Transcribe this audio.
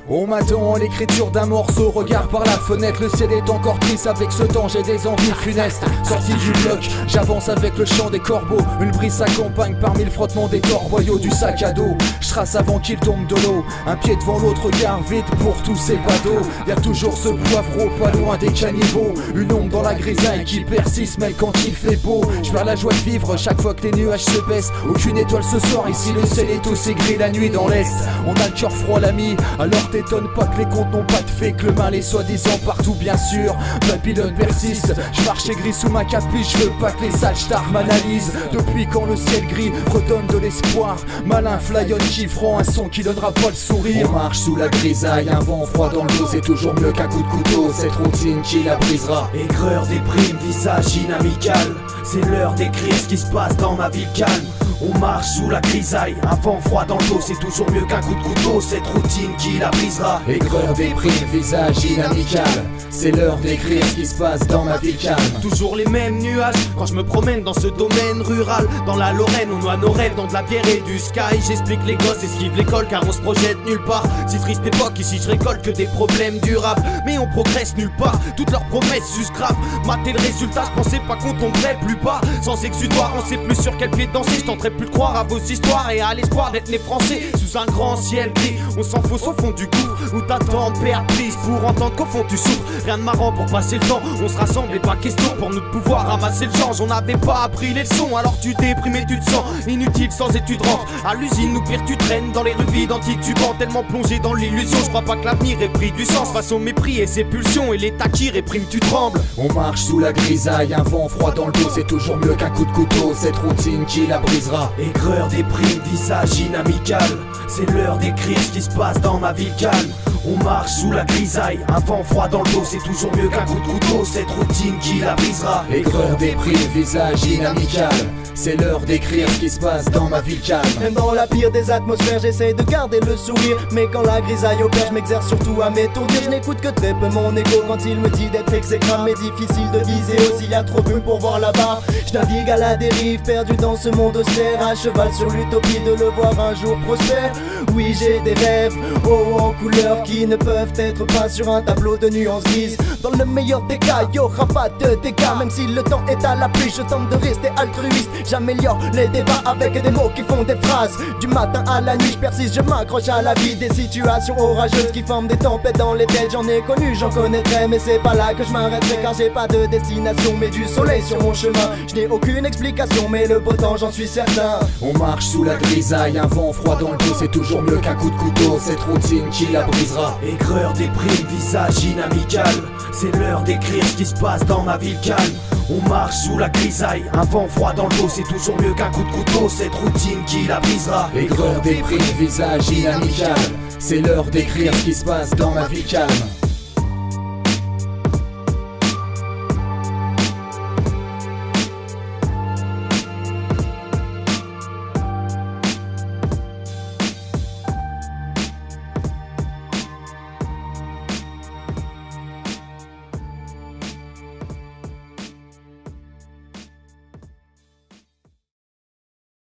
On m'attend l'écriture d'un morceau, regard par la fenêtre. Le ciel est encore triste avec ce temps, j'ai des envies funestes. Sorti du bloc, j'avance avec le chant des corbeaux. Une brise s'accompagne parmi le frottement des torboyaux du sac à dos. Je trace avant qu'il tombe de l'eau, un pied devant l'autre, regard vide pour tous ces badauds. Y'a toujours ce poivreau pas loin des caniveaux. Une ombre dans la grisaille qui persiste même quand il fait beau. Je perds la joie de vivre chaque fois que les nuages se baissent. Aucune étoile ce soir, ici le ciel est aussi gris la nuit dans l'est. On a le cœur froid l'ami, alors t'étonne pas que les comptes n'ont pas de fait, que le mal est soi-disant partout bien sûr. Babylone persiste, je marche gris sous ma capuche, je veux pas que les sages stars m'analysent. Depuis quand le ciel gris redonne de l'espoir, malin fly-on qui feront un son qui donnera pas le sourire. On marche sous la grisaille, un vent froid dans le dos, c'est toujours mieux qu'un coup de couteau, cette routine qui la brisera. Aigreur déprime, visage inamical, c'est l'heure d'écrire ce qui se passe dans ma ville calme. On marche sous la grisaille, un vent froid dans le dos, c'est toujours mieux qu'un coup de couteau, cette routine qui la brisera. Aigreur déprime, visage inamical, c'est l'heure d'écrire ce qui se passe dans ma ville calme. Toujours les mêmes nuages quand je me promène dans ce domaine rural. Dans la Lorraine, on noie nos rêves dans de la bière et du sky. J'explique les gosses, esquive l'école car on se projette nulle part. Si triste époque, ici je récolte que des problèmes durables. Mais on progresse nulle part, toutes leurs promesses juste graves. Mater le résultat, je pensais pas qu'on tomberait plus bas. Sans exutoire, on sait plus sur quel pied danser. Je tenterai plus de croire à vos histoires et à l'espoir d'être né français. Sous un grand ciel gris, on s'enfonce au fond du gouffre où t'attends perdre prise pour entendre qu'au fond tu souffres. Rien de marrant pour passer le temps, on se rassemble et pas question pour nous de pouvoir ramasser le change. On n'avait pas appris les leçons, alors tu déprimes et tu te sens inutile sans études rentres. À l'usine ou pire tu traînes dans les rues vides en titubant, tellement plongé dans l'illusion. Je crois pas que l'avenir ait pris du sens face au mépris et ses pulsions, et l'état qui réprime tu trembles. On marche sous la grisaille, un vent froid dans le dos, c'est toujours mieux qu'un coup de couteau, cette routine qui la brisera. Aigreur déprime, visage inamical, c'est l'heure d'écrire ce qui se passe dans ma ville calme. On marche sous la grisaille, un vent froid dans le dos, c'est toujours mieux qu'un coup de couteau, cette routine qui la brisera. Aigreur déprime, visage inamical, c'est l'heure d'écrire ce qui se passe dans ma ville calme. Même dans la pire des atmosphères, j'essaie de garder le sourire. Mais quand la grisaille opère, je m'exerce surtout à m'étourdir. Je n'écoute que très peu mon ego quand il me dit d'être exécrable. Mais difficile de viser aussi, y a trop de pour voir là-bas. Je navigue à la dérive, perdu dans ce monde austère, à cheval sur l'utopie de le voir un jour prospère. Oui, j'ai des rêves, oh, en couleur qui ne peuvent être pas sur un tableau de nuances grises. Dans le meilleur des cas, y'aura pas de dégâts. Même si le temps est à la pluie, je tente de rester altruiste. J'améliore les débats avec des mots qui font des phrases. Du matin à la nuit, je persiste, je m'accroche à la vie. Des situations orageuses qui forment des tempêtes dans les têtes. J'en ai connu, j'en connaîtrai, mais c'est pas là que je m'arrêterai. Car j'ai pas de destination, mais du soleil sur mon chemin. Je n'ai aucune explication, mais le beau temps, j'en suis certain. On marche sous la grisaille, un vent froid dans le dos, c'est toujours mieux qu'un coup de couteau, cette routine qui la brisera. Aigreur déprime, visage inamical, c'est l'heure d'écrire ce qui se passe dans ma ville calme. On marche sous la grisaille, un vent froid dans le dos, c'est toujours mieux qu'un coup de couteau, cette routine qui la brisera. Aigreur déprime, visage inamical, c'est l'heure d'écrire ce qui se passe dans ma vie calme.